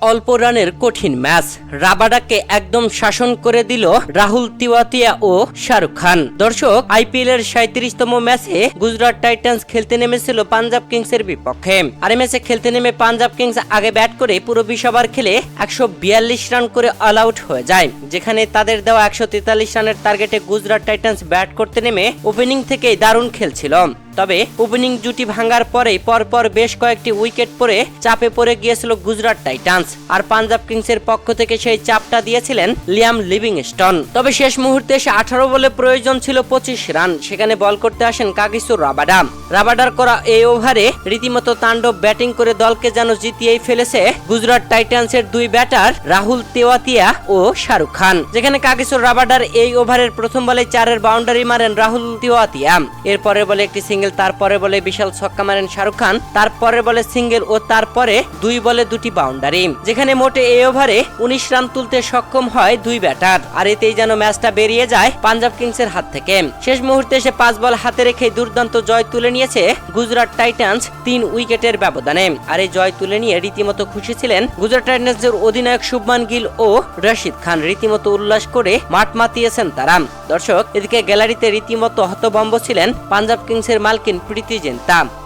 অল্প রানের কঠিন ম্যাচ, রাবাডাকে একদম শাসন করে দিল রাহুল তিওয়াতিয়া ও শাহরুখ খান। দর্শক, আইপিএল এর 37তম ম্যাচে গুজরাট টাইটান্স খেলতে নেমেছিল পাঞ্জাব কিংসের বিপক্ষে। আর এই ম্যাচে খেলতে নেমে পাঞ্জাব কিংস আগে ব্যাট করে পুরো 20 ওভার খেলে 142 রান করে অল আউট হয়ে যায়, যেখানে তাদের দেওয়া 143 রানের টার্গেটে গুজরাট টাইটান্স ব্যাট করতে নেমে ওপেনিং থেকেই দারুণ খেলছিল। তবে ওপেনিং জুটি ভাঙার পরেই পরপর বেশ কয়েকটি উইকেট পড়ে চাপে পড়ে গিয়েছিল গুজরাট টাইটান্স। আর পাঞ্জাব কিংসের পক্ষ থেকে সেই চাপটা দিয়েছিলেন লিয়াম লিভিংস্টন। তবে শেষ মুহূর্তে এসে 18 বলে প্রয়োজন ছিল 25 রান, সেখানে বল করতে আসেন কাগিসো রাবাডা। রাবাডার করা এই ওভারে রীতিমতো তাণ্ডব ব্যাটিং করে দলকে যেন জিতিয়েই ফেলেছে গুজরাট টাইটান্সের দুই ব্যাটার রাহুল তেওয়াতিয়া ও শাহরুখ খান। যেখানে কাগিসো রাবাডার এই ওভারের প্রথম বলে 4-এর বাউন্ডারি মারেন রাহুল তেওয়াতিয়া, এরপরে বলে একটি সিঙ্গেল, তারপরে বলে বিশাল ছক্কা মারেন শাহরুখ খান, তারপরে বলে সিঙ্গেল ও তারপরে 2 বলে 2টি বাউন্ডারি। যেখানে মোটে এই ওভারে 19 রান তুলতে সক্ষম হয় দুই ব্যাটার। আর এতেই যেন ম্যাচটা বেরিয়ে যায় পাঞ্জাব কিংসের হাত থেকে। শেষ মুহূর্তে এসে 5 বল হাতে রেখে দুর্দান্ত জয় তুলে নিয়েছে গুজরাট টাইটান্স 3 উইকেটের ব্যবধানে। আর এই জয় তুলে নিয়ে রীতিমতো খুশি ছিলেন গুজরাট টাইটান্সের অধিনায়ক শুভমান গিল ও রশিদ খান। রীতিমতো উল্লাস করে মাঠ মাতিয়েছেন তারা। দর্শক, এদিকে গ্যালারিতে রীতিমতো হতভম্ব ছিলেন পাঞ্জাব কিংসের মালকিন প্রীতি জিন্তা।